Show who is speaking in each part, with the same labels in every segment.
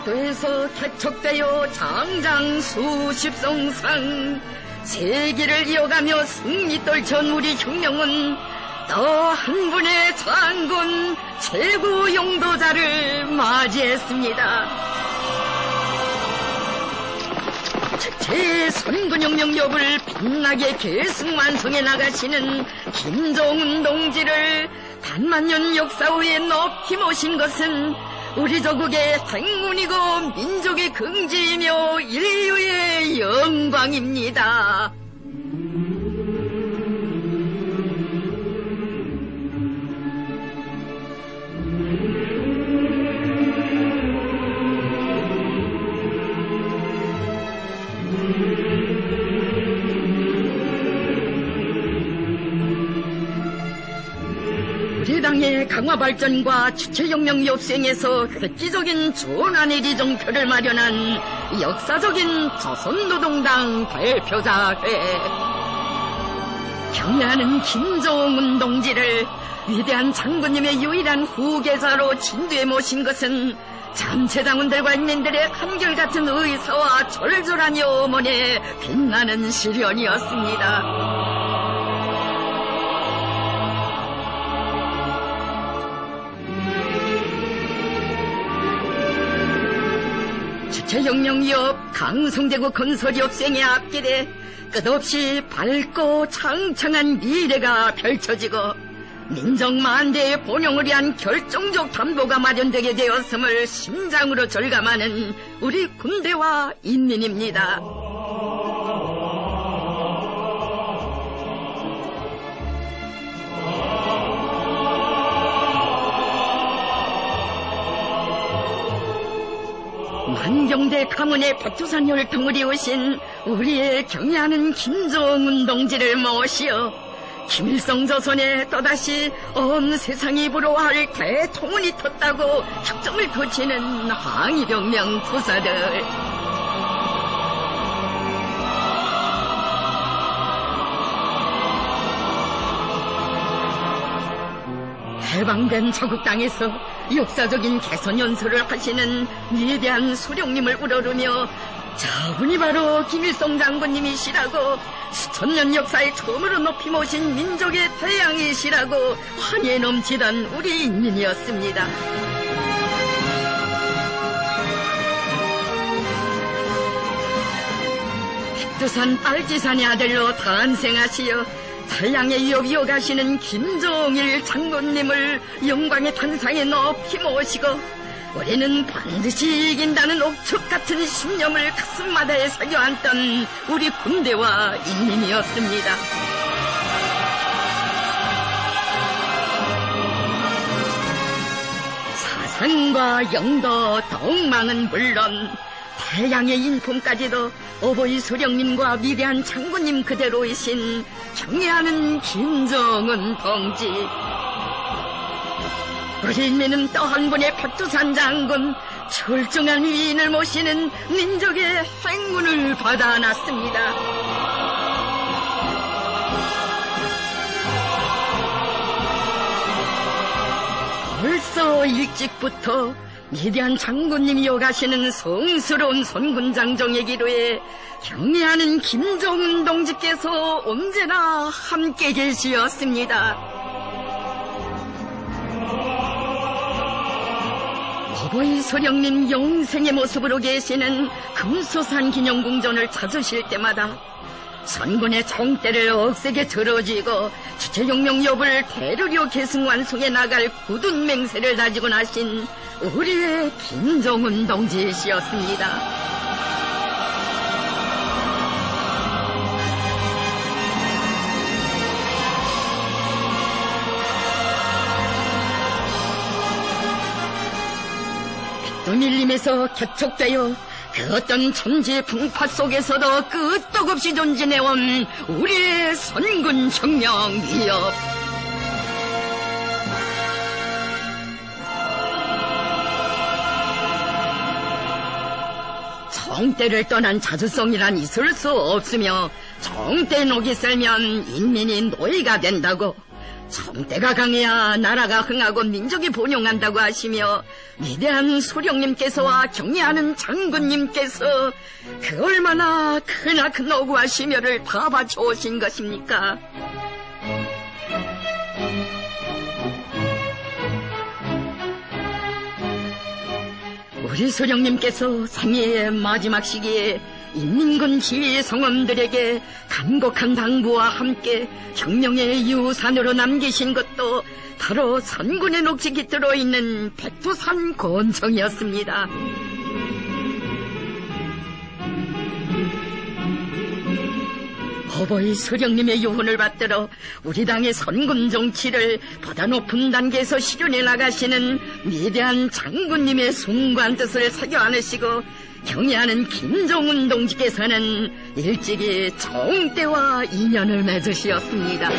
Speaker 1: 백도에서 개척되어 장장 수십성상 세기를 이어가며 승리 떨쳐온 우리 혁명은 또 한 분의 장군 최고 용도자를 맞이했습니다. 제3군혁명협을 빛나게 계승완성해 나가시는 김정은 동지를 반만년 역사 후에 높이 모신 것은 우리 조국의 행운이고 민족의 긍지이며 인류의 영광입니다. 우리 당의 강화 발전과 주체혁명 역생에서 획기적인 전환의 리정표를 마련한 역사적인 조선노동당 대표자회. 경애하는 김정은 동지를 위대한 장군님의 유일한 후계자로 진두에 모신 것은 잠체장군들과 인민들의 한결같은 의사와 절절한 염원에 빛나는 실현이었습니다. 주체혁명협 강성대구 건설협생에 앞길에 끝없이 밝고 창창한 미래가 펼쳐지고 민족만대의 번영을 위한 결정적 담보가 마련되게 되었음을 심장으로 절감하는 우리 군대와 인민입니다. 만경대 가문의 백두산 혈통을 이으신 우리의 경애하는 김정은 동지를 모시어 김일성 조선에 또다시 온 세상이 부러워할 대통운이 텄다고 혁정을 거치는 항일혁명 투사들. 해방된 조국 땅에서 역사적인 개선 연설을 하시는 위대한 소령님을 우러르며 저분이 바로 김일성 장군님이시라고 수천년 역사에 처음으로 높이 모신 민족의 태양이시라고 환희에 넘치던 우리 인민이었습니다. 백두산 빨치산의 아들로 탄생하시어 태양의 위협 이어가시는 김정일 장군님을 영광의 탄상에 높이 모시고 우리는 반드시 이긴다는 옥축 같은 신념을 가슴마다에 새겨안던 우리 군대와 인민이었습니다. 사상과 영도, 덕망은 물론 태양의 인품까지도 어버이 소령님과 위대한 장군님 그대로이신 경애하는 김정은 동지. 우리 인민은 또 한 분의 백두산 장군, 출중한 위인을 모시는 민족의 행운을 받아 안았습니다. 벌써 일찍부터 위대한 장군님이 이어가시는 성스러운 선군장정의 기로에 경애하는 김정은 동지께서 언제나 함께 계시었습니다. 어버이 소령님 영생의 모습으로 계시는 금소산 기념궁전을 찾으실 때마다 선군의 총대를 억세게 들어쥐고 주체혁명협을 대르려 계승완성해 나갈 굳은 맹세를 다지고 나신 우리의 김정은 동지이시였습니다. 백두밀림에서 개척되어 그 어떤 천지의 풍파 속에서도 끄떡없이 존재해온 우리의 선군혁명 위협. 정대를 떠난 자주성이란 있을 수 없으며 정대 녹이 쓸면 인민이 노예가 된다고 정대가 강해야 나라가 흥하고 민족이 번영한다고 하시며 위대한 소령님께서와 경애하는 장군님께서 그 얼마나 크나큰 노구와 심혈을 다 바쳐오신 것입니까? 우리 소령님께서 생애의 마지막 시기에 인민군 지휘 성원들에게 간곡한 당부와 함께 혁명의 유산으로 남기신 것도 바로 선군의 녹색이 들어있는 백두산 권총이었습니다. 어버이 소령님의 유훈을 받들어 우리 당의 선군 정치를 보다 높은 단계에서 실현해 나가시는 위대한 장군님의 숭고한 뜻을 새겨 안으시고 경애하는 김정은 동지께서는 일찍이 정대와 인연을 맺으시었습니다.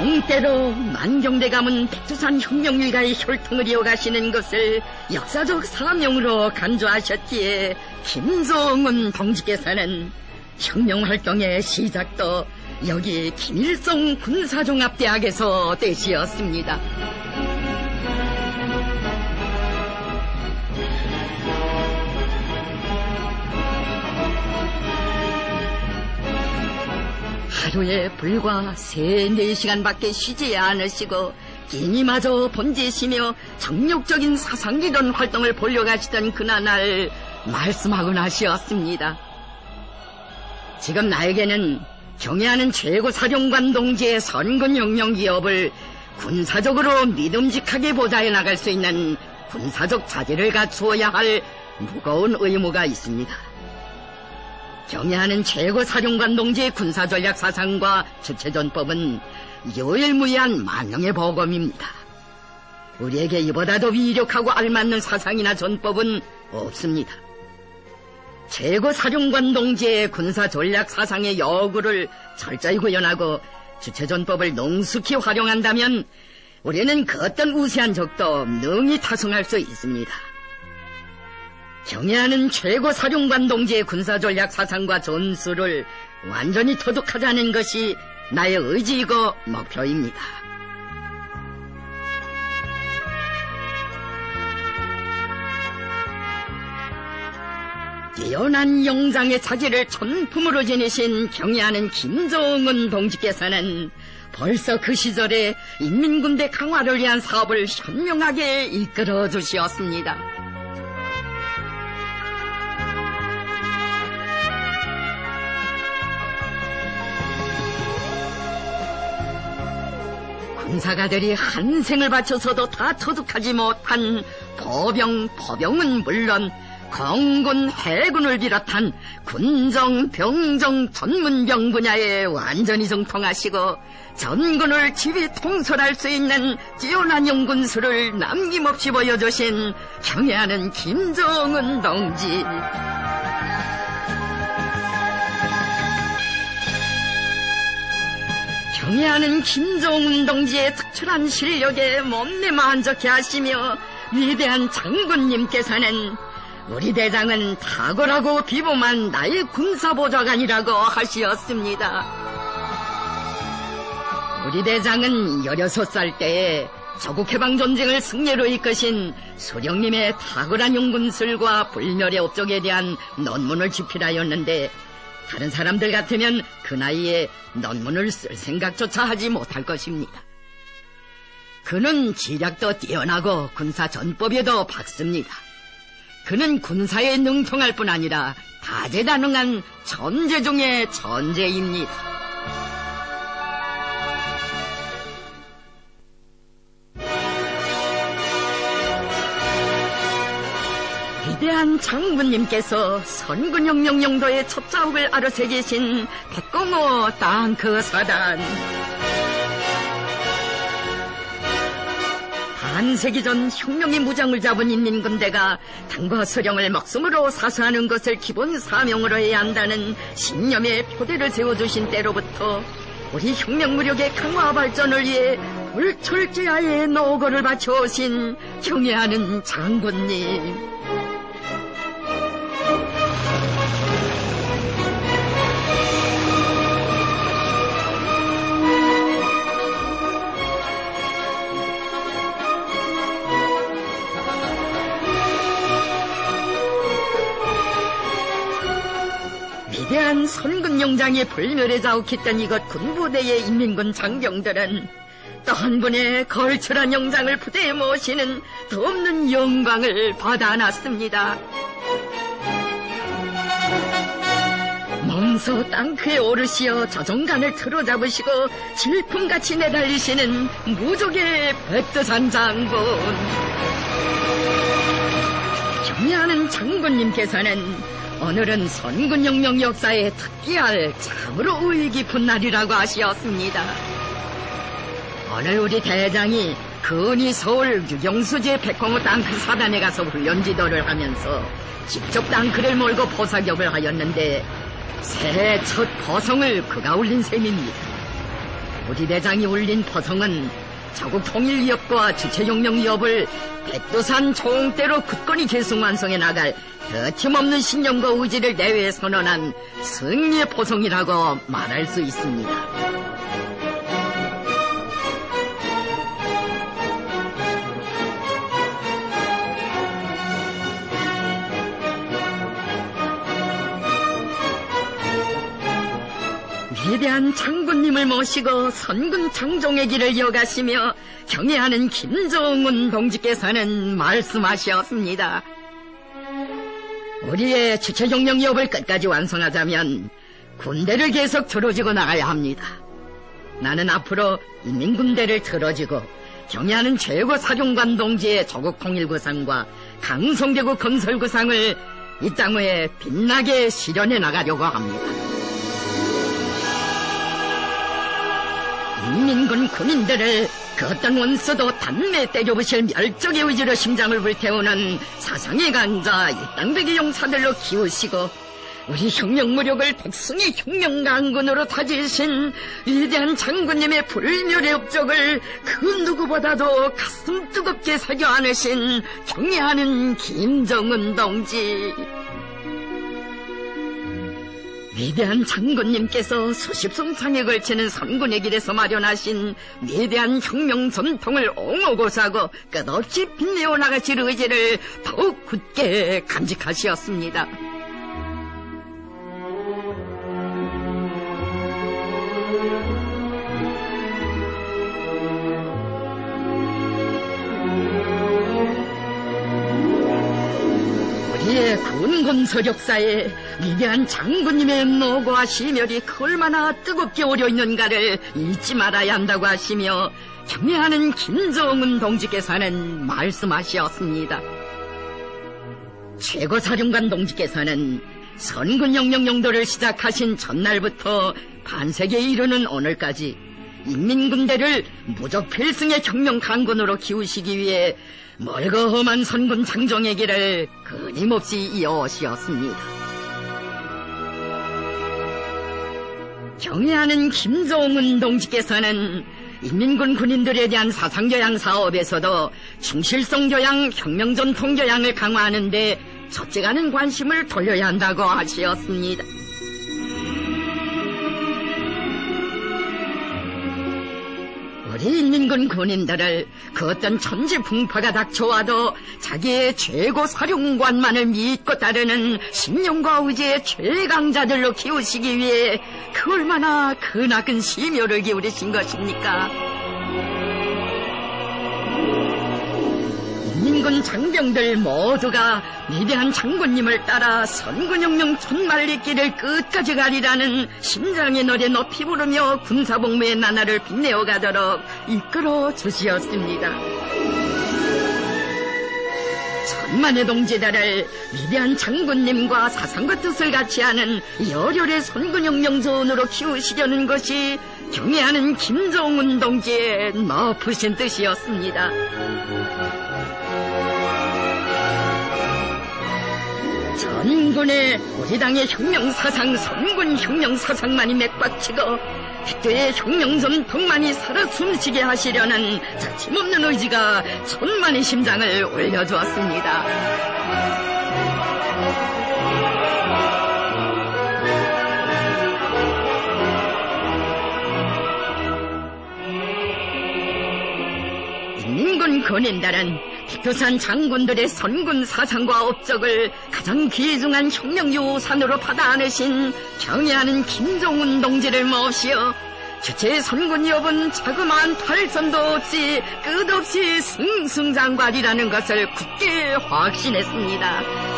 Speaker 1: 정대로 만경대 가문 백두산 혁명일가의 혈통을 이어가시는 것을 역사적 사명으로 간주하셨기에 김정은 동지께서는 혁명활동의 시작도 여기 김일성 군사종합대학에서 되시었습니다. 하루에 불과 3-4시간밖에 쉬지 않으시고 끼니마저 번지시며 정력적인 사상기론 활동을 벌려가시던 그날 말씀하고 나시었습니다. 지금 나에게는 경애하는 최고사령관 동지의 선군혁명 기업을 군사적으로 믿음직하게 보좌해 나갈 수 있는 군사적 자질을 갖추어야 할 무거운 의무가 있습니다. 경애하는 최고사령관 동지의 군사전략 사상과 주체전법은 유일무이한 만능의 보검입니다. 우리에게 이보다 더 위력하고 알맞는 사상이나 전법은 없습니다. 최고사령관 동지의 군사전략 사상의 여구를 철저히 구현하고 주체전법을 능숙히 활용한다면 우리는 그 어떤 우세한 적도 능히 타승할 수 있습니다. 경애하는 최고사령관 동지의 군사전략 사상과 전술을 완전히 터득하자는 것이 나의 의지이고 목표입니다. 뛰어난 영장의 자질을 전품으로 지니신 경애하는 김정은 동지께서는 벌써 그 시절에 인민군대 강화를 위한 사업을 현명하게 이끌어 주시었습니다. 군사가들이 한 생을 바쳐서도 다 터득하지 못한 포병은 물론 공군, 해군을 비롯한 군정, 병정, 전문병 분야에 완전히 정통하시고 전군을 지휘 통솔할 수 있는 뛰어난 연군수를 남김없이 보여주신 경애하는 김정은 동지. 경애하는 김정은 동지의 특출한 실력에 몸내 만족해 하시며 위대한 장군님께서는 우리 대장은 탁월하고 비범한 나의 군사보좌관이라고 하시었습니다. 우리 대장은 16살 때에 조국해방전쟁을 승리로 이끄신 소령님의 탁월한 연군술과 불멸의 업적에 대한 논문을 집필하였는데 다른 사람들 같으면 그 나이에 논문을 쓸 생각조차 하지 못할 것입니다. 그는 지략도 뛰어나고 군사 전법에도 박습니다. 그는 군사에 능통할 뿐 아니라 다재다능한 천재 중의 천재입니다. 위대한 장군님께서 선군혁명 용도의 첫 자욱을 아르새기신 백공호 땅크 사단. 반세기 전 혁명의 무장을 잡은 인민군대가 당과 서령을 목숨으로 사수하는 것을 기본 사명으로 해야 한다는 신념의 표대를 세워주신 때로부터 우리 혁명 무력의 강화 발전을 위해 불철제하에 노고를 바쳐오신 경애하는 장군님. 위대한 선군용장이 불멸에 자욱했던 이곳 군부대의 인민군 장병들은 또 한 분의 걸출한 용장을 부대에 모시는 더없는 영광을 받아놨습니다. 몸소 땅크에 오르시어 저정간을 틀어잡으시고 질풍같이 내달리시는 무족의 백두산 장군. 경애하는 장군님께서는 오늘은 선군혁명 역사에 특기할 참으로 의의 깊은 날이라고 하시었습니다. 오늘 우리 대장이 근히 서울 유경수제 백공호 땅크 사단에 가서 훈련 지도를 하면서 직접 땅크를 몰고 포사격을 하였는데 새해 첫 포성을 그가 울린 셈입니다. 우리 대장이 울린 포성은 자국 통일 위협과 주체혁명 위협을 백두산 총대로 굳건히 계승완성해 나갈 거침없는 신념과 의지를 내외에 선언한 승리의 포성이라고 말할 수 있습니다. 위대한 장군님을 모시고 선군 창종의 길을 이어가시며 경애하는 김정은 동지께서는 말씀하셨습니다. 우리의 주체혁명 위협을 끝까지 완성하자면 군대를 계속 들어지고 나가야 합니다. 나는 앞으로 인민군대를 들어지고 경애하는 최고 사령관 동지의 조국통일구상과 강성대국 건설구상을 이 땅 위에 빛나게 실현해 나가려고 합니다. 인민군 군인들을 그 어떤 원수도 단매 때려부실 멸종의 의지로 심장을 불태우는 사상의 강자 일당백의 용사들로 키우시고 우리 혁명무력을 백성의 혁명강군으로 다지신 위대한 장군님의 불멸의 업적을 그 누구보다도 가슴 뜨겁게 새겨 안으신 경애하는 김정은 동지. 위대한 장군님께서 수십 송창에 걸치는 선군의 길에서 마련하신 위대한 혁명 전통을 옹호고사하고 끝없이 빛내어 나가실 의지를 더욱 굳게 간직하시었습니다. 우리의 군건설 역사에 위대한 장군님의 노고와 시멸이 얼마나 뜨겁게 오려 있는가를 잊지 말아야 한다고 하시며 경애하는 김정은 동지께서는 말씀하셨습니다. 최고사령관 동지께서는 선군혁명 용도를 시작하신 전날부터 반세기에 이르는 오늘까지 인민군대를 무적 필승의 혁명 강군으로 키우시기 위해 멀고 험한 선군 창종의 길을 끊임없이 이어오시었습니다. 경애하는 김정은 동지께서는 인민군 군인들에 대한 사상교양 사업에서도 충실성 교양, 혁명전통 교양을 강화하는 데 첫째가는 관심을 돌려야 한다고 하시었습니다. 우리 인민군 군인들을 그 어떤 천지풍파가 닥쳐와도 자기의 최고 사령관만을 믿고 따르는 신념과 의지의 최강자들로 키우시기 위해 그 얼마나 크나큰 심혈을 기울이신 것입니까? 인민군 장병들 모두가 위대한 장군님을 따라 선군혁명 촌말리길을 끝까지 가리라는 심장의 노래 높이 부르며 군사복무의 나날을 빛내어 가도록 이끌어 주시었습니다. 천만의 동지들을 위대한 장군님과 사상과 뜻을 같이 하는 열혈의 선군혁명전으로 키우시려는 것이 경애하는 김정은 동지의 높으신 뜻이었습니다. 전군의 우리 당의 혁명사상, 선군 혁명사상만이 맥박치고 그때의 혁명좀 더 많이 살아 숨쉬게 하시려는 자침없는 의지가 천만의 심장을 올려주었습니다. 인민군 건인단은 백두산 장군들의 선군 사상과 업적을 가장 귀중한 혁명유산으로 받아 안으신 경애하는 김종운 동지를 모시어 주체 선군 여분 자그마한 탈선도 없이 끝없이 승승장구하리라는 것을 굳게 확신했습니다.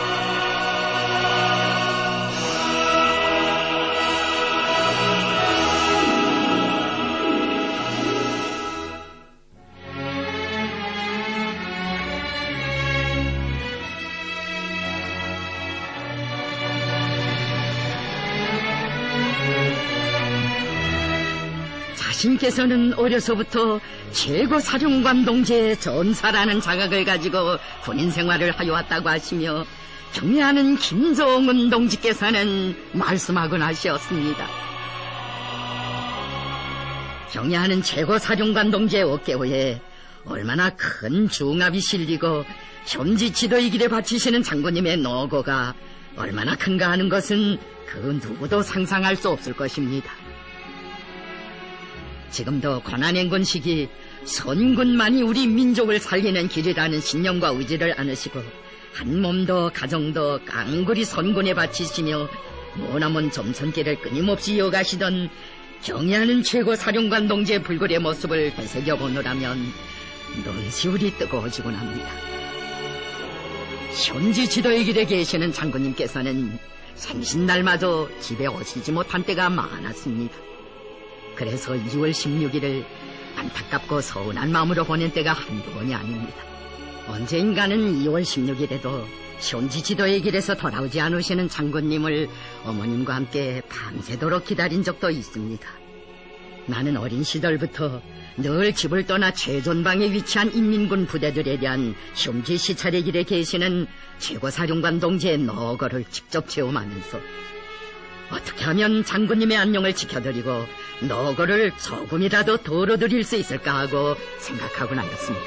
Speaker 1: 자신께서는 어려서부터 최고사령관 동지의 전사라는 자각을 가지고 군인 생활을 하여왔다고 하시며 경애하는 김종운 동지께서는 말씀하곤 하셨습니다. 경애하는 최고사령관 동지의 어깨위에 얼마나 큰 중압이 실리고 현지 지도의 길에 바치시는 장군님의 노고가 얼마나 큰가 하는 것은 그 누구도 상상할 수 없을 것입니다. 지금도 고난행군 시기 선군만이 우리 민족을 살리는 길이라는 신념과 의지를 안으시고 한 몸도 가정도 깡그리 선군에 바치시며 머나먼 점선길을 끊임없이 이어가시던 경애하는 최고사령관 동지의 불굴의 모습을 되새겨보느라면 눈시울이 뜨거워지곤 합니다. 현지 지도의 길에 계시는 장군님께서는 생신날마저 집에 오시지 못한 때가 많았습니다. 그래서 2월 16일을 안타깝고 서운한 마음으로 보낸 때가 한두 번이 아닙니다. 언제인가는 2월 16일에도 현지 지도의 길에서 돌아오지 않으시는 장군님을 어머님과 함께 밤새도록 기다린 적도 있습니다. 나는 어린 시절부터 늘 집을 떠나 최전방에 위치한 인민군 부대들에 대한 현지 시찰의 길에 계시는 최고사령관 동지의 노고를 직접 체험하면서 어떻게 하면 장군님의 안녕을 지켜드리고 노고를 조금이라도 덜어드릴 수 있을까 하고 생각하고 나였습니다.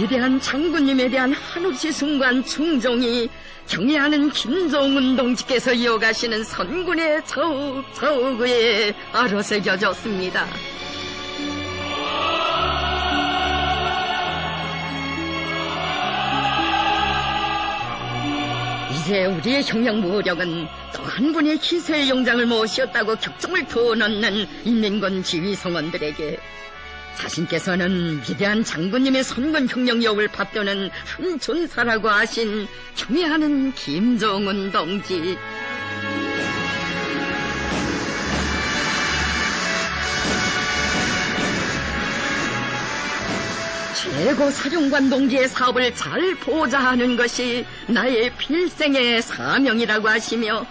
Speaker 1: 위대한 장군님에 대한 한없이 숭고한 충정이 경애하는 김종운 동지께서 이어가시는 선군의 저우에 아로새겨졌습니다. 이제 우리의 혁명무력은 또 한 분의 기세의 영장을 모셨다고 격정을 터넣는 인민군 지휘성원들에게 자신께서는 위대한 장군님의 선군 혁명력을 받드는 한 전사라고 하신 경애하는 김종운 동지. 최고사령관 동지의 사업을 잘 보좌하는 것이 나의 필생의 사명이라고 하시며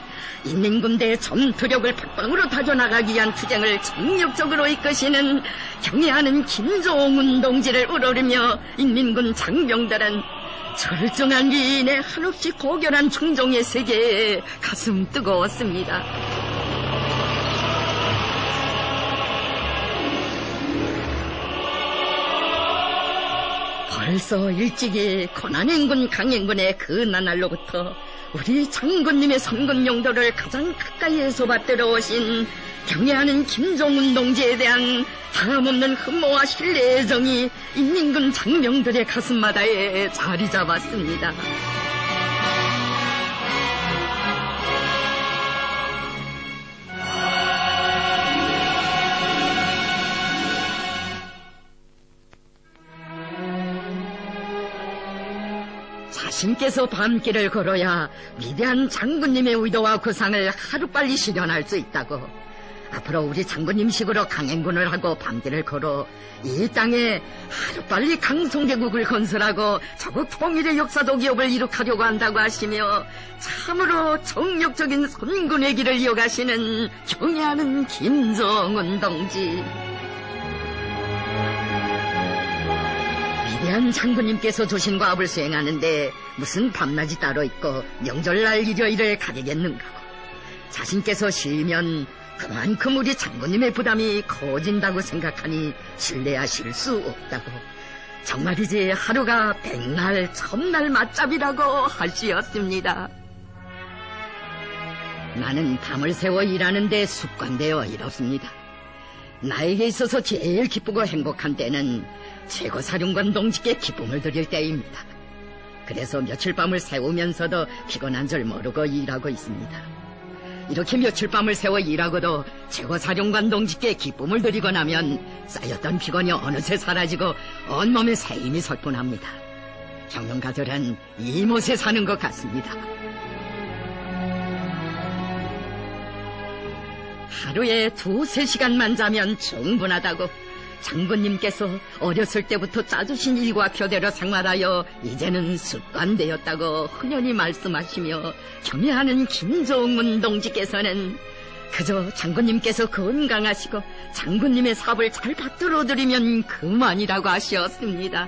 Speaker 1: 인민군대의 전투력을 백방으로 다져나가기 위한 투쟁을 정력적으로 이끄시는 경애하는 김종운 동지를 우러르며 인민군 장병들은 철저한 미인의 한없이 고결한 충정의 세계에 가슴 뜨거웠습니다. 벌써 일찍이 고난행군 강행군의 그 나날로부터 우리 장군님의 선군 용도를 가장 가까이에서 받들어 오신 경애하는 김종운 동지에 대한 다함없는 흠모와 신뢰의 정이 인민군 장병들의 가슴마다에 자리 잡았습니다. 자신께서 밤길을 걸어야 위대한 장군님의 의도와 구상을 하루빨리 실현할 수 있다고 앞으로 우리 장군님식으로 강행군을 하고 밤길을 걸어 이 땅에 하루빨리 강성제국을 건설하고 조국 통일의 역사적 기업을 이룩하려고 한다고 하시며 참으로 정력적인 선군의 길을 이어가시는 경애하는 김정은 동지. 위대한 장군님께서 조신 과업을 수행하는데 무슨 밤낮이 따로 있고 명절날 일요일을 가리겠는가고, 자신께서 쉬면 그만큼 우리 장군님의 부담이 커진다고 생각하니 신뢰하실 수 없다고, 정말이지 하루가 백날 천날 맞잡이라고 하시었습니다. 나는 밤을 새워 일하는데 습관되어 이렇습니다. 나에게 있어서 제일 기쁘고 행복한 때는 최고사령관 동지께 기쁨을 드릴 때입니다. 그래서 며칠 밤을 새우면서도 피곤한 줄 모르고 일하고 있습니다. 이렇게 며칠 밤을 새워 일하고도 최고사령관 동지께 기쁨을 드리고 나면 쌓였던 피곤이 어느새 사라지고 온몸에 새 힘이 설뿐합니다. 경영가들은 이 못에 사는 것 같습니다. 하루에 2-3시간만 자면 충분하다고 장군님께서 어렸을 때부터 짜주신 일과표대로 생활하여 이제는 습관되었다고 흔연히 말씀하시며 경애하는 김정은 동지께서는 그저 장군님께서 건강하시고 장군님의 사업을 잘 받들어드리면 그만이라고 하셨습니다.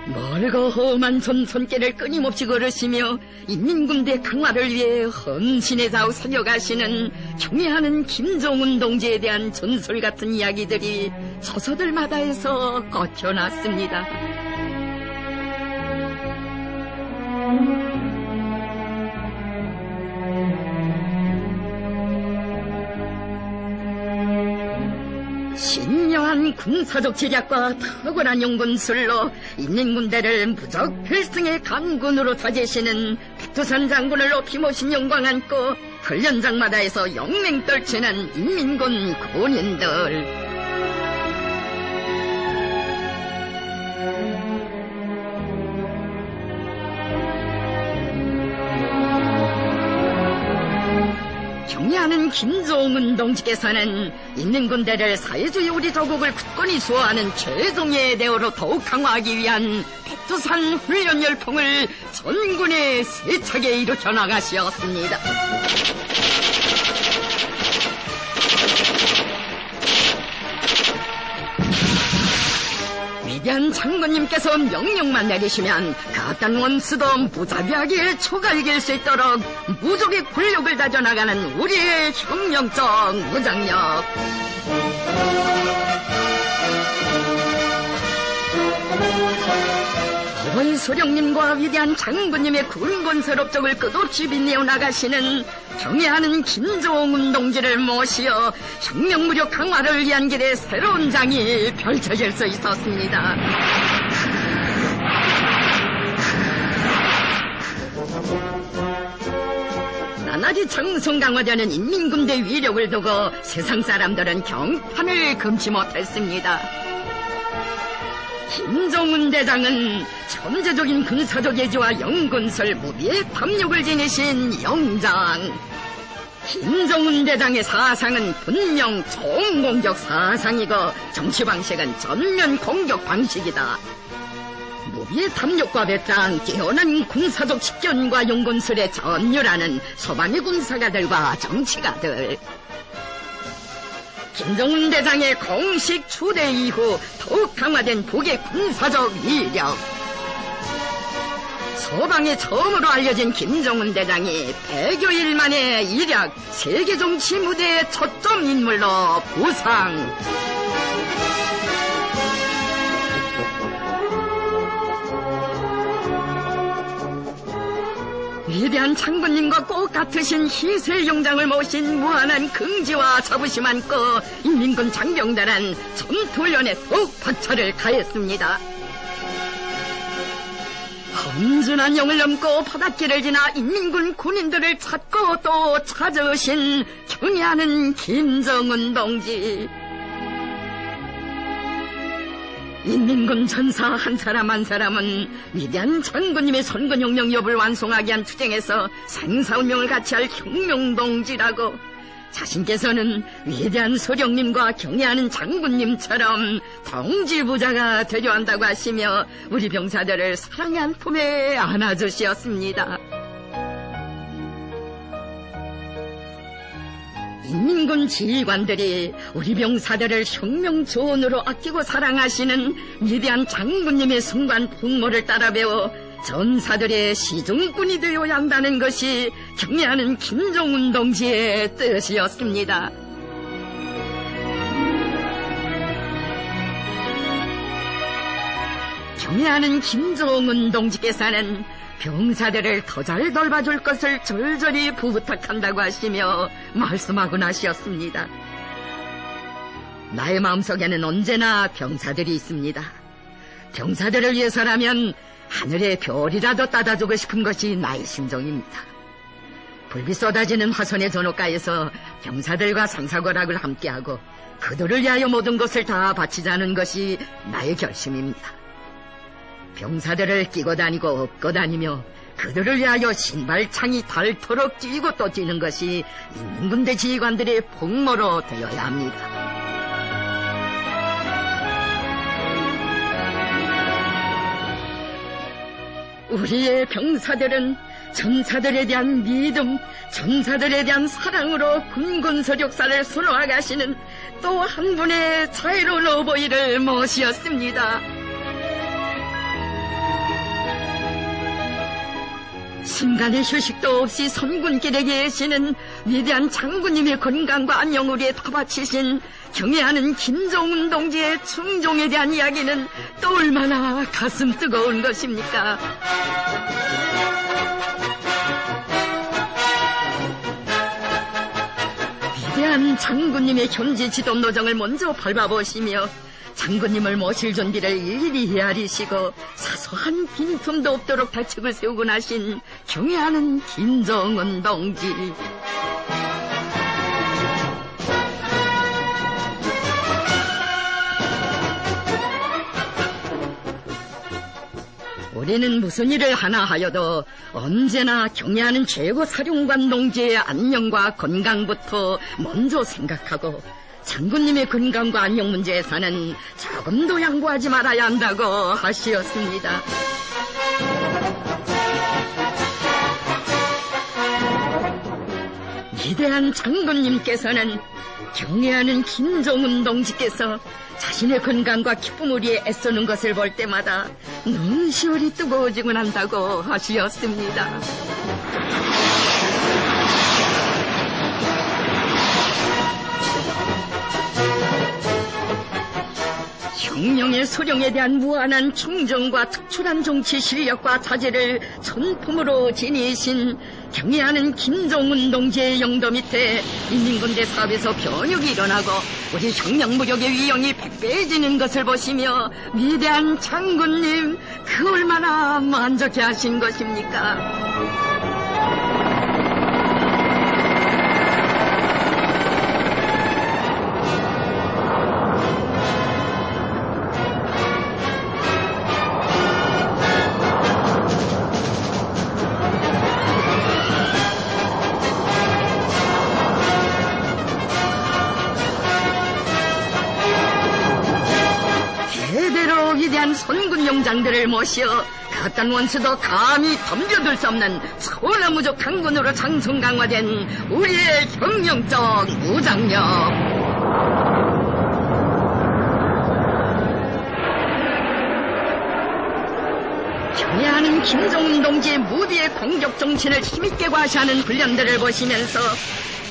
Speaker 1: 멀고 험한 손길을 끊임없이 걸으시며 인민군대 강화를 위해 헌신의 좌우 살려가시는 경애하는 김정은 동지에 대한 전설 같은 이야기들이 저서들마다에서 걷혀났습니다. 신령한 군사적 제략과 탁월한 용군술로 인민군대를 무적 필승의 강군으로 다지시는 백두산 장군을 높이 모신 영광 안고 훈련장마다에서 영맹 떨치는 인민군 군인들. 경애하는 김정은 동지께서는 인민군대를 사회주의 우리 조국을 굳건히 수호하는 최종의 대우로 더욱 강화하기 위한 백두산 훈련 열풍을 전군에 세차게 일으켜 나가시었습니다. 위대한 장군님께서 명령만 내리시면 그 어떤 원수도 무자비하게 초갈길 수 있도록 무적의 권력을 다져나가는 우리의 혁명적 무장력. 어버이 소령님과 위대한 장군님의 군건설 업적을 끝없이 빛내어 나가시는 경애하는 김정은 동지를 모시어 혁명무력 강화를 위한 길에 새로운 장이 펼쳐질 수 있었습니다. 나날이 장성 강화되는 인민군대 위력을 두고 세상 사람들은 경판을 금치 못했습니다. 김정은 대장은 천재적인 군사적 예지와 영군설 무비의 탐욕을 지니신 영장. 김정은 대장의 사상은 분명 총공격 사상이고 정치 방식은 전면 공격 방식이다. 무비의 탐욕과 배짱, 뛰어난 군사적 식견과 영군설에 전율하는 소방의 군사가들과 정치가들. 김정은 대장의 공식 추대 이후 더욱 강화된 북의 군사적 위력. 서방에 처음으로 알려진 김정은 대장이 100여일 만에 일약 세계 정치 무대의 초점 인물로 부상. 위대한 장군님과 꼭 같으신 희세 영장을 모신 무한한 긍지와 자부심 안고 인민군 장병단은 전투훈련에 더욱 박차를 가했습니다. 험준한 영을 넘고 바닷길을 지나 인민군 군인들을 찾고 또 찾아오신 경애하는 김정은 동지. 인민군 전사 한 사람 한 사람은 위대한 장군님의 선군혁명 여부를 완송하기 위한 투쟁에서 생사운명을 같이할 혁명동지라고, 자신께서는 위대한 소령님과 경애하는 장군님처럼 동지부자가 되려 한다고 하시며 우리 병사들을 사랑의 한 품에 안아주시었습니다. 인민군 지휘관들이 우리 병사들을 혁명조언으로 아끼고 사랑하시는 위대한 장군님의 순간 풍모를 따라 배워 전사들의 시중꾼이 되어야 한다는 것이 경애하는 김정은 동지의 뜻이었습니다. 경애하는 김정은 동지께서는 병사들을 더 잘 돌봐줄 것을 절절히 부탁한다고 하시며 말씀하고 나셨습니다. 나의 마음속에는 언제나 병사들이 있습니다. 병사들을 위해서라면 하늘의 별이라도 따다주고 싶은 것이 나의 심정입니다. 불빛 쏟아지는 화선의 전옥가에서 병사들과 상사고락을 함께하고 그들을 위하여 모든 것을 다 바치자는 것이 나의 결심입니다. 병사들을 끼고 다니고 업고 다니며 그들을 위하여 신발창이 닳도록 뛰고 또 뛰는 것이 인민군대 지휘관들의 복모로 되어야 합니다. 우리의 병사들은 전사들에 대한 믿음, 전사들에 대한 사랑으로 군군설 역사를 수놓아가시는 또 한 분의 자유로운 어버이를 모시었습니다. 순간의 휴식도 없이 선군길에 계시는 위대한 장군님의 건강과 안녕을 위해 다 바치신 경애하는 김정은 동지의 충종에 대한 이야기는 또 얼마나 가슴 뜨거운 것입니까? 위대한 장군님의 현지 지도 노정을 먼저 밟아보시며 장군님을 모실 준비를 일일이 헤아리시고 사소한 빈틈도 없도록 대책을 세우고 나신 경애하는 김정은 동지. 우리는 무슨 일을 하나 하여도 언제나 경애하는 최고 사령관 동지의 안녕과 건강부터 먼저 생각하고 장군님의 건강과 안녕 문제에서는 조금도 양보하지 말아야 한다고 하시었습니다. 위대한 장군님께서는 경애하는 김정은 동지께서 자신의 건강과 기쁨을 위해 애쓰는 것을 볼 때마다 눈시울이 뜨거워지곤 한다고 하시었습니다. 혁명의 소령에 대한 무한한 충정과 특출한 정치 실력과 자제를 전품으로 지니신 경애하는 김정은 동지의 영도 밑에 인민군대 사업에서 변혁이 일어나고 우리 혁명무력의 위용이 백배해지는 것을 보시며 위대한 장군님, 그 얼마나 만족해 하신 것입니까? 대대로 위대한 선군용장들을 모시어 그 어떤 원수도 감히 덤벼들 수 없는 소나무족 강군으로 장성강화된 우리의 혁명적 무장력. 경애하는 김정은 동지의 무비의 공격 정신을 힘있게 과시하는 훈련들을 보시면서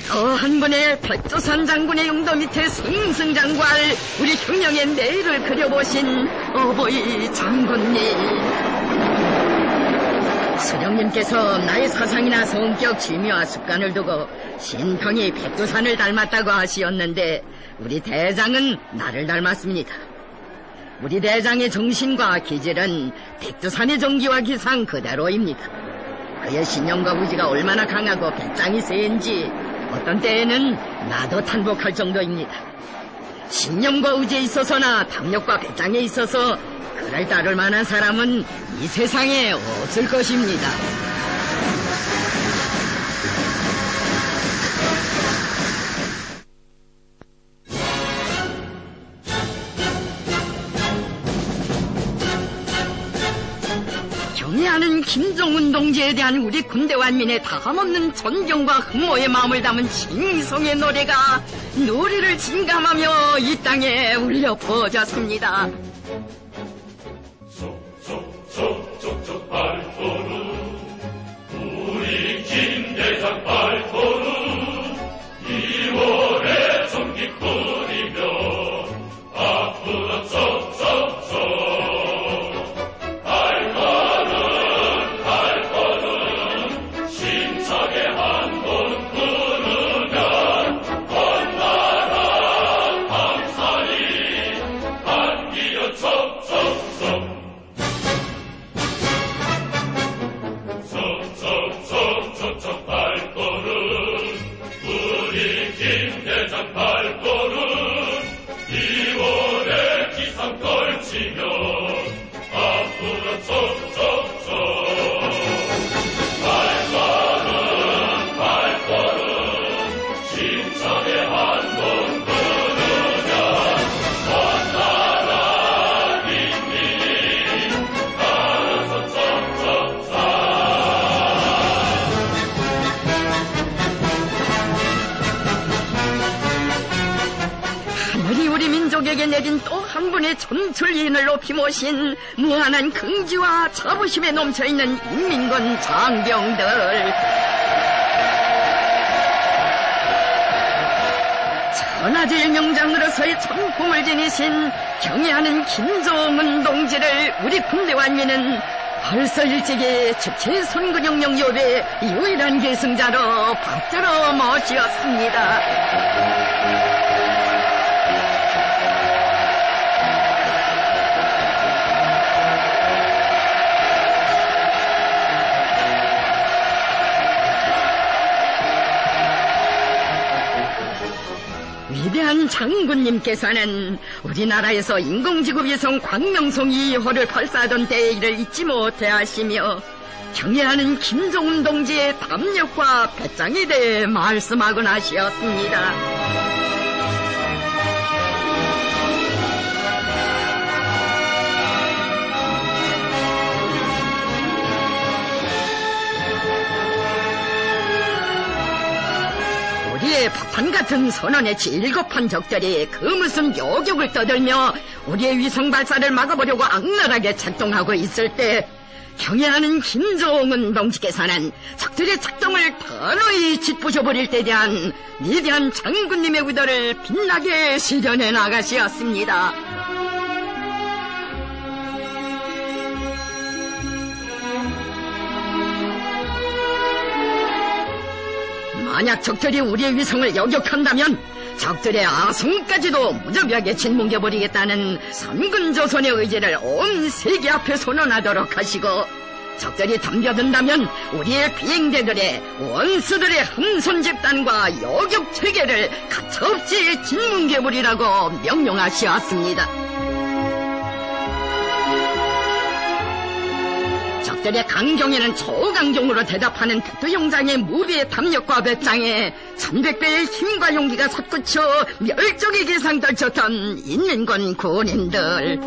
Speaker 1: 또 한 분의 백두산 장군의 용도 밑에 승승장구할 우리 혁명의 내일을 그려보신 어버이 장군님. 수령님께서 나의 사상이나 성격, 취미와 습관을 두고 신평이 백두산을 닮았다고 하시었는데 우리 대장은 나를 닮았습니다. 우리 대장의 정신과 기질은 백두산의 정기와 기상 그대로입니다. 그의 신념과 의지가 얼마나 강하고 배짱이 센지 어떤 때에는 나도 탄복할 정도입니다. 신념과 의지에 있어서나 담력과 배짱에 있어서 그를 따를 만한 사람은 이 세상에 없을 것입니다. 경애하는 김정은 동지에 대한 우리 군대 완민의 다함없는 존경과 흠모의 마음을 담은 칭송의 노래가 노래를 진감하며 이 땅에 울려 퍼졌습니다.
Speaker 2: 쏙쏙쏙쏙쏙 발걸음 우리 김대장 발걸음 2월에 전기 뿌리며 앞으로 쏙쏙쏙
Speaker 1: 민족에게 내린 또 한 분의 전출인을 높이 모신 무한한 긍지와 자부심에 넘쳐있는 인민군 장병들. 천하제일 명장으로서의 전공을 지니신 경애하는 김정은 동지를 우리 군대 완민은 벌써 일찍이 주체 선근영령 요배 유일한 계승자로 받들어 모시었습니다. 위대한 장군님께서는 우리나라에서 인공지구 위성 광명성 2호를 발사하던 때의 일을 잊지 못해 하시며 경애하는 김정은 동지의 담력과 배짱에 대해 말씀하곤 하셨습니다. 우리의 폭탄 같은 선언에 질겁한 적들이 그 무슨 요격을 떠들며 우리의 위성 발사를 막아보려고 악랄하게 작동하고 있을 때 경애하는 김정은 동지께서는 적들의 작동을 단호히 짓부셔버릴 때 대한 위대한 장군님의 의도를 빛나게 실현해 나가시었습니다. 만약 적들이 우리의 위성을 여격한다면 적들의 아성까지도 무자비하게 짓뭉개버리겠다는 선근조선의 의지를 온 세계 앞에 선언하도록 하시고, 적들이 덤벼든다면 우리의 비행대들의 원수들의 함선 집단과 여격체계를 가차없이 짓뭉개버리라고 명령하시었습니다. 적들의 강경에는 초강경으로 대답하는 대토형장의 무비의 담력과 배짱에 1100배의 힘과 용기가 솟구쳐 멸종의 기상 떨쳤던 인민군 군인들.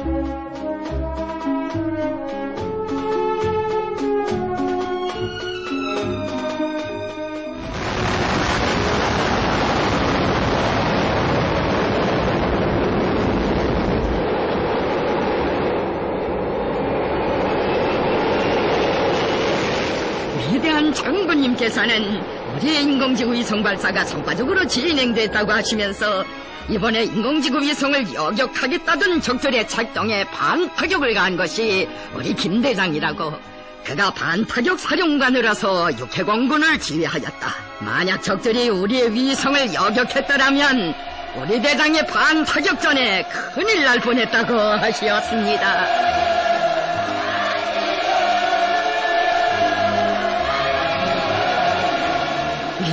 Speaker 1: 위대한 장군님께서는 우리의 인공지구 위성 발사가 성과적으로 진행됐다고 하시면서 이번에 인공지구 위성을 여격하겠다던 적들의 작동에 반타격을 가한 것이 우리 김 대장이라고, 그가 반타격 사령관으로서 육해공군을 지휘하였다. 만약 적들이 우리의 위성을 여격했더라면 우리 대장의 반타격전에 큰일 날 뻔했다고 하시었습니다.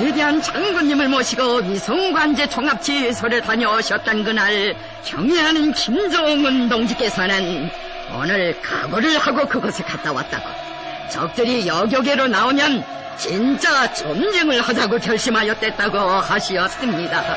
Speaker 1: 위대한 장군님을 모시고 위성관제 종합지휘소를 다녀오셨던 그날, 경애하는 김종은 동지께서는 오늘 각오를 하고 그곳에 갔다 왔다고, 적들이 여교계로 나오면 진짜 전쟁을 하자고 결심하였댔다고 하시었습니다.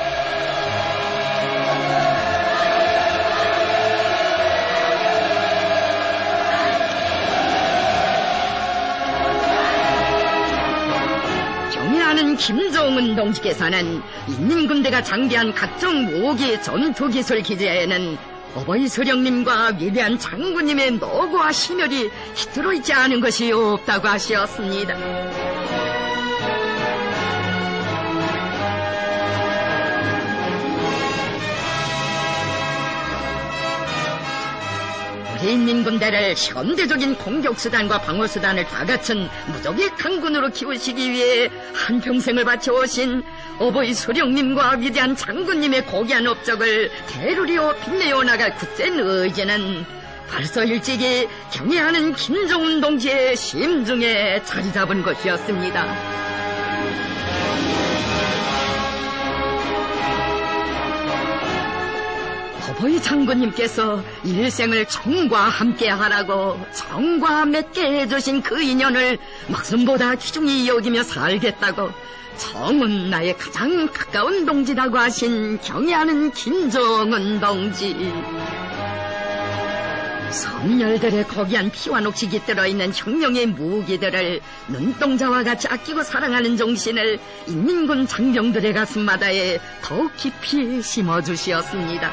Speaker 1: 경애하는 김종은 동지께서는 인민군대가 장비한 각종 무기 전투기술 기재에는 어버이 수령님과 위대한 장군님의 노고와 심혈이 깃들어 있지 않은 것이 없다고 하시었습니다. 우리 인민군대를 현대적인 공격수단과 방어수단을 다 갖춘 무적의 강군으로 키우시기 위해 한평생을 바쳐오신 어버이 수령님과 위대한 장군님의 고귀한 업적을 대루리어 빛내어 나갈 굳센 의지는 벌써 일찍이 경애하는 김종은 동지의 심중에 자리 잡은 것이었습니다. 어버이 장군님께서 일생을 정과 함께 하라고 정과 맺게 해주신 그 인연을 목숨보다 귀중히 여기며 살겠다고, 정은 나의 가장 가까운 동지라고 하신 경애하는 김종은 동지. 선열들의 고귀한 피와 녹시 깃들어 있는 혁명의 무기들을 눈동자와 같이 아끼고 사랑하는 정신을 인민군 장병들의 가슴마다에 더욱 깊이 심어주시었습니다.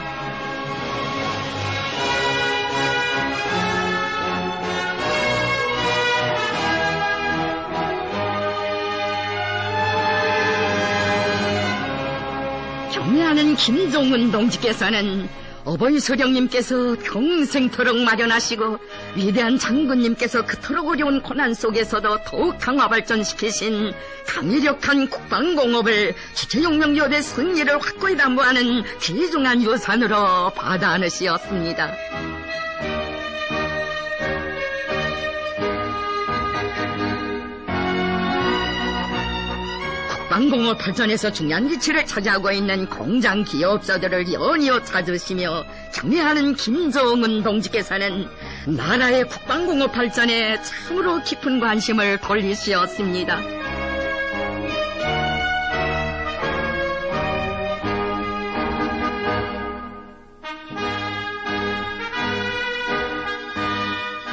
Speaker 1: 경애하는 김종은 동지께서는 어버이 수령님께서 평생토록 마련하시고 위대한 장군님께서 그토록 어려운 고난 속에서도 더욱 강화 발전시키신 강력한 국방공업을 주체혁명여대 승리를 확고히 담보하는 귀중한 유산으로 받아 안으시었습니다. 국방공업 발전에서 중요한 위치를 차지하고 있는 공장 기업자들을 연이어 찾으시며 경애하는 김종은 동지께서는 나라의 국방공업 발전에 참으로 깊은 관심을 돌리시었습니다.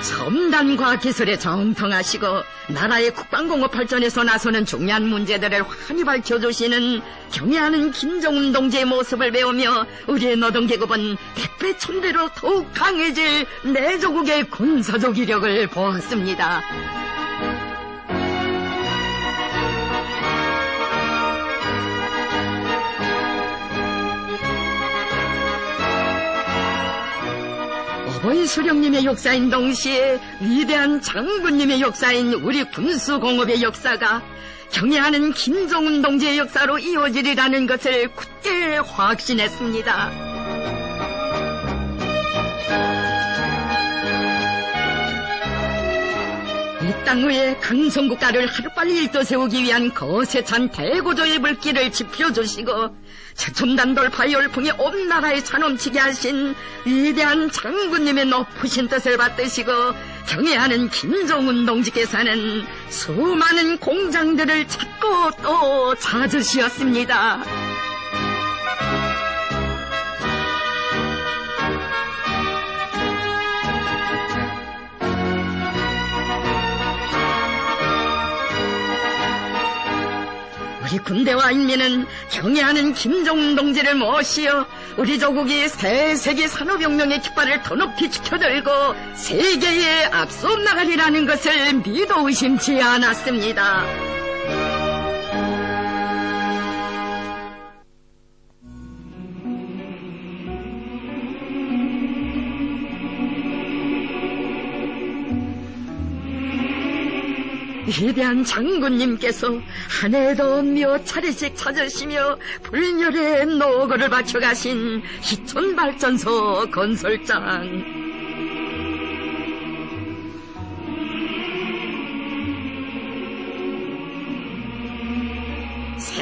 Speaker 1: 첨단과 기술에 정통하시고 나라의 국방공업 발전에서 나서는 중요한 문제들을 환히 밝혀주시는 경애하는 김종은 동지의 모습을 배우며 우리의 노동계급은 백배 천배로 더욱 강해질 내조국의 군사적 이력을 보았습니다. 어버이 수령님의 역사인 동시에 위대한 장군님의 역사인 우리 군수공업의 역사가 경애하는 김종은 동지의 역사로 이어지리라는 것을 굳게 확신했습니다. 이 땅 위에 강성국가를 하루빨리 일떠세우기 위한 거세 찬 대고조의 불길을 지펴주시고 최첨단 돌파의 열풍이 온 나라에 차넘치게 하신 위대한 장군님의 높으신 뜻을 받드시고 경애하는 김종은 동지께서는 수많은 공장들을 찾고 또 찾으시었습니다. 우리 군대와 인민은 경애하는 김종은 동지를 모시어 우리 조국이 새 세계 산업혁명의 깃발을 더 높이 지켜들고 세계에 앞서 나가리라는 것을 믿어 의심치 않았습니다. 위대한 장군님께서 한 해도 몇 차례씩 찾으시며 불멸의 노고를 바쳐가신 희촌발전소 건설장.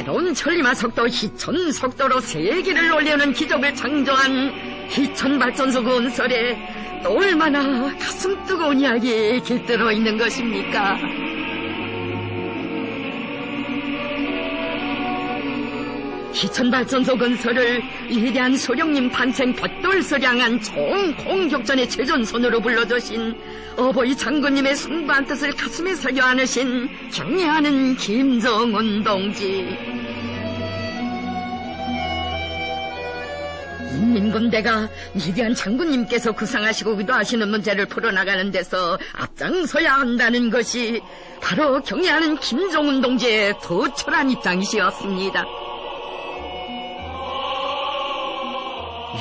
Speaker 1: 새로운 전리마석도 희천석도로 세계를 올리는 기적을 창조한 희천발전소 건설에 또 얼마나 가슴 뜨거운 이야기 깃들어 있는 것입니까? 희천발전소 건설을 위대한 소령님 탄생 벽돌서를 향한 총공격전의 최전선으로 불러주신 어버이 장군님의 숭고한 뜻을 가슴에 새겨 안으신 경애하는 김정은 동지. 인민군대가 위대한 장군님께서 구상하시고 의도하시는 문제를 풀어나가는 데서 앞장서야 한다는 것이 바로 경애하는 김정은 동지의 도철한 입장이시었습니다.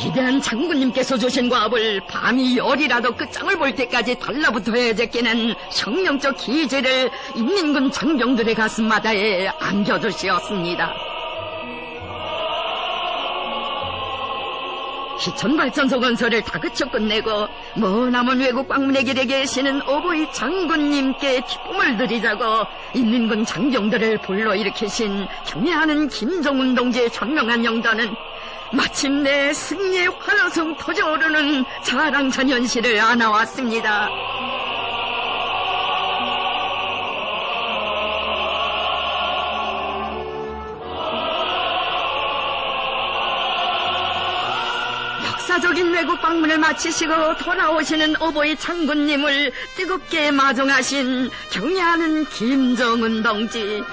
Speaker 1: 위대한 장군님께서 주신 과업을 밤이 열이라도 끝장을 볼 때까지 달라붙어야 제끼는 혁명적 기제를 인민군 장병들의 가슴마다에 안겨주시었습니다. 희천발전소 건설을 다그쳐 끝내고 머나먼 외국 방문의 길에 계시는 어버이 장군님께 기쁨을 드리자고 인민군 장병들을 불러일으키신 경애하는 김정은 동지의 현명한 영도는 마침내 승리의 환호성 터져오르는 자랑찬 현실을 안아왔습니다. 역사적인 외국 방문을 마치시고 돌아오시는 어버이 장군님을 뜨겁게 마중하신 경애하는 김정은 동지.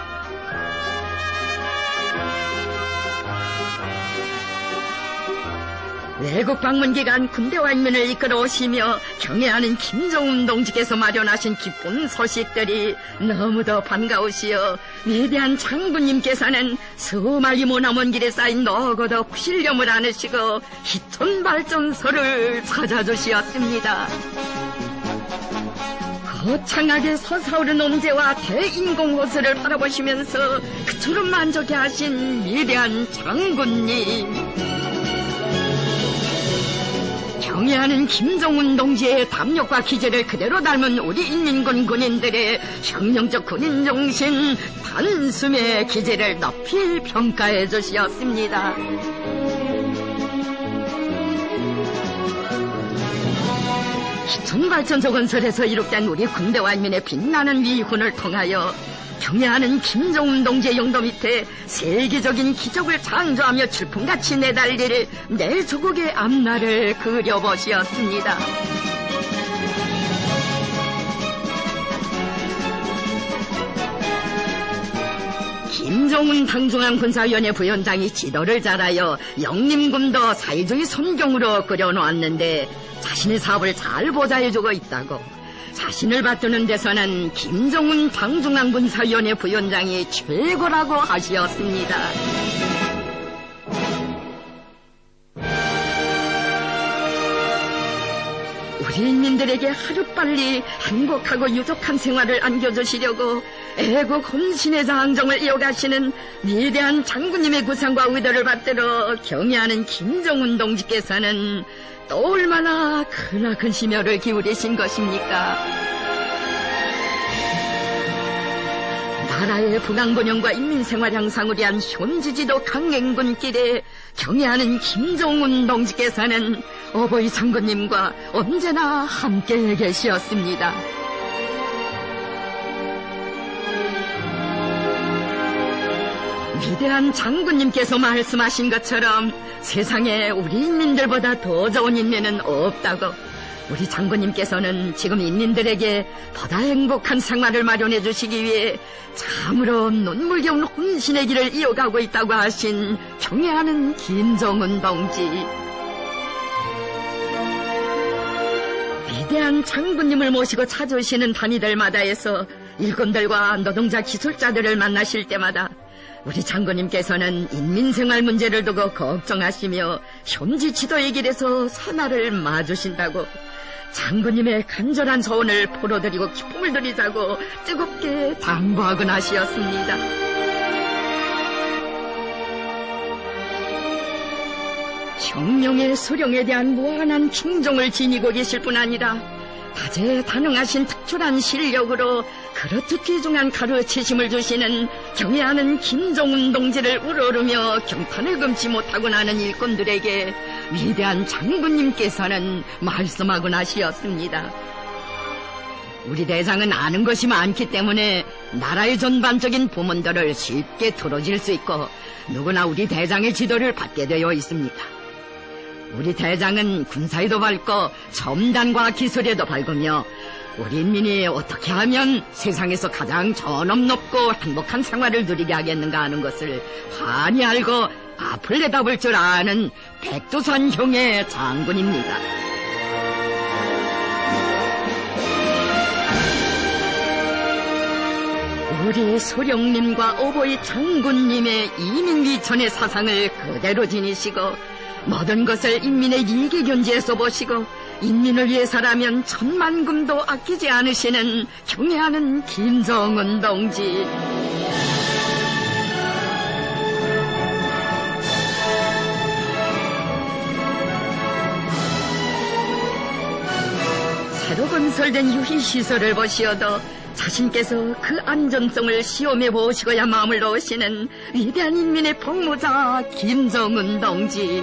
Speaker 1: 외국 방문 기간 군대와 인민을 이끌어 오시며 경애하는 김정은 동지께서 마련하신 기쁜 소식들이 너무도 반가우시어 위대한 장군님께서는 수많이 머나먼 길에 쌓인 노고도 구실념을 안으시고 희천발전소를 찾아주시었습니다. 거창하게 솟아오른 엄제와 대인공호수를 바라보시면서 그처럼 만족해 하신 위대한 장군님. 경애하는 김정은 동지의 담력과 기제를 그대로 닮은 우리 인민군 군인들의 혁명적 군인 정신, 단숨의 기제를 높이 평가해 주시었습니다. 희천발전소 건설에서 이룩된 우리 군대와 인민의 빛나는 위훈을 통하여 경애하는 김정은 동지의 영도 밑에 세계적인 기적을 창조하며 질풍같이 내달릴 내 조국의 앞날을 그려보시었습니다. 김정은 당중앙 군사위원회 부위원장이 지도를 잘하여 영림군도 사회주의 선경으로 그려놓았는데 자신의 사업을 잘 보좌해주고 있다고, 자신을 받드는 데서는 김정은 당중앙 군사위원회 부위원장이 최고라고 하시었습니다. 우리 인민들에게 하루빨리 행복하고 유족한 생활을 안겨주시려고 애국 헌신의 장정을 이어가시는 위대한 장군님의 구상과 의도를 받들어 경애하는 김정은 동지께서는 또 얼마나 크나큰 심혈을 기울이신 것입니까? 나라의 분황번영과 인민생활 향상을 위한 현지지도 강행군길에 경애하는 김정은 동지께서는 어버이 장군님과 언제나 함께 계시었습니다. 위대한 장군님께서 말씀하신 것처럼 세상에 우리 인민들보다 더 좋은 인민은 없다고, 우리 장군님께서는 지금 인민들에게 보다 행복한 생활을 마련해 주시기 위해 참으로 눈물겨운 혼신의 길을 이어가고 있다고 하신 경애하는 김정은 동지. 위대한 장군님을 모시고 찾아오시는 단위들마다에서 일꾼들과 노동자 기술자들을 만나실 때마다 우리 장군님께서는 인민생활 문제를 두고 걱정하시며 현지 지도의 길에서 선화를 마주신다고, 장군님의 간절한 소원을 풀어드리고 기쁨을 드리자고 뜨겁게 당부하곤 하시었습니다. 혁명의 수령에 대한 무한한 충정을 지니고 계실 뿐 아니라 다재다능하신 특출한 실력으로 그렇듯 귀중한 가르치심을 주시는 경애하는 김정은 동지를 우러르며 경탄을 금치 못하고 나는 일꾼들에게 위대한 장군님께서는 말씀하곤 하시었습니다. 우리 대장은 아는 것이 많기 때문에 나라의 전반적인 부문들을 쉽게 틀어질 수 있고 누구나 우리 대장의 지도를 받게 되어 있습니다. 우리 대장은 군사에도 밝고 첨단과 기술에도 밝으며 우리 인민이 어떻게 하면 세상에서 가장 전업 높고 행복한 생활을 누리게 하겠는가 하는 것을 환히 알고 앞을 내다볼 줄 아는 백두산형의 장군입니다. 우리 소령님과 오보이 장군님의 이민위천의 사상을 그대로 지니시고 모든 것을 인민의 이익에 견지해서 보시고 인민을 위해서라면 천만금도 아끼지 않으시는 경애하는 김정은 동지. 새로 건설된 유희시설을 보시어도 자신께서 그 안전성을 시험해 보시고야 마음을 놓으시는 위대한 인민의 복무자 김정은 동지.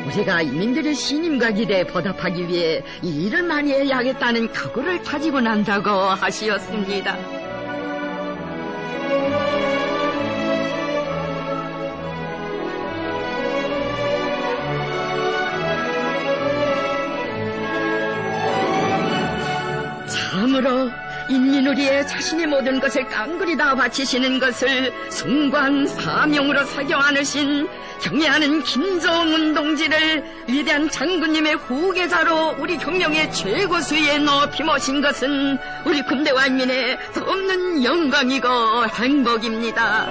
Speaker 1: 우리가 인민들의 신임과 기대에 보답하기 위해 이 일을 많이 해야 하겠다는 각오를 가지고 난다고 하시었습니다. 참으로 인민을 위해 자신의 모든 것을 깡그리 다 바치시는 것을 숭고한 사명으로 사겨 안으신 경애하는 김정은 동지를 위대한 장군님의 후계자로 우리 혁명의 최고 수위에 높이 모신 것은 우리 군대와 인민의 없는 영광이고 행복입니다.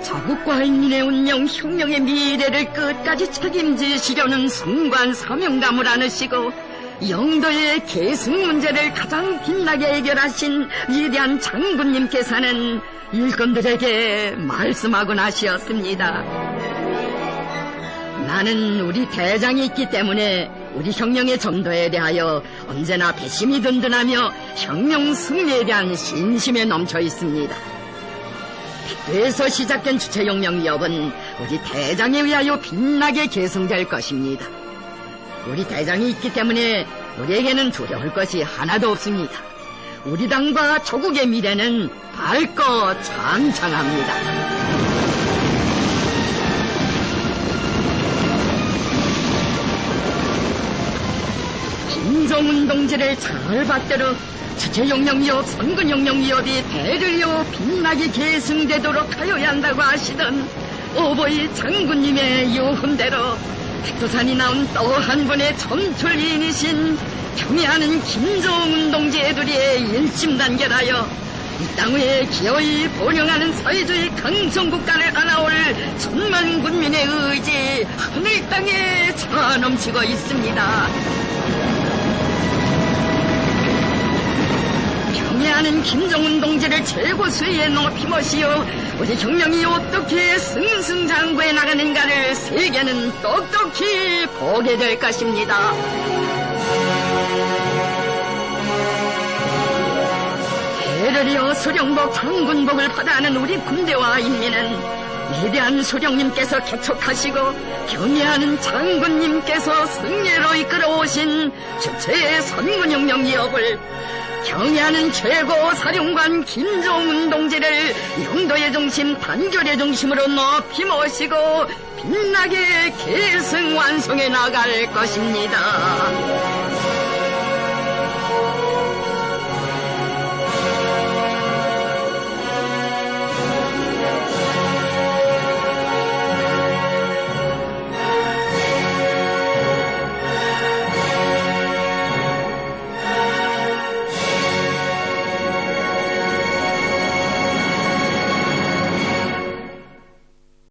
Speaker 1: 자국과 인민의 운명, 혁명의 미래를 끝까지 책임지시려는 숭고한 사명감을 안으시고 영도의 계승 문제를 가장 빛나게 해결하신 위대한 장군님께서는 일꾼들에게 말씀하곤 하시었습니다. 나는 우리 대장이 있기 때문에 우리 혁명의 전도에 대하여 언제나 배심이 든든하며 혁명 승리에 대한 신심에 넘쳐 있습니다. 백두에서 시작된 주체혁명 위협은 우리 대장에 의하여 빛나게 계승될 것입니다. 우리 대장이 있기 때문에 우리에게는 두려울 것이 하나도 없습니다. 우리 당과 조국의 미래는 밝고 창창합니다. 김정은 동지를 잘 받들어 주체혁명 위협, 선군혁명 위협이 대를 이어 빛나게 계승되도록 하여야 한다고 하시던 오보이 장군님의 유훈대로 백두산이 나온 또 한 분의 전출인이신 경애하는 김정은 동지의 둘이의 일심단결하여 이 땅 위에 기어이 번영하는 사회주의 강성국가를 안아올 천만 군민의 의지 하늘 땅에 차넘치고 있습니다. 경애하는 김정은 동지를 최고 수위에 높이 모시어 우리 혁명이 어떻게 승승장구해 나가는가를 세계는 똑똑히 보게 될 것입니다. 대를 이어 소령복, 장군복을 받아하는 우리 군대와 인민은 위대한 소령님께서 개척하시고 경애하는 장군님께서 승리로 이끌어오신 주체의 선군혁명 위협을 경애하는 최고 사령관 김정은 동지를 영도의 중심, 단결의 중심으로 높이 모시고 빛나게 계승 완성해 나갈 것입니다.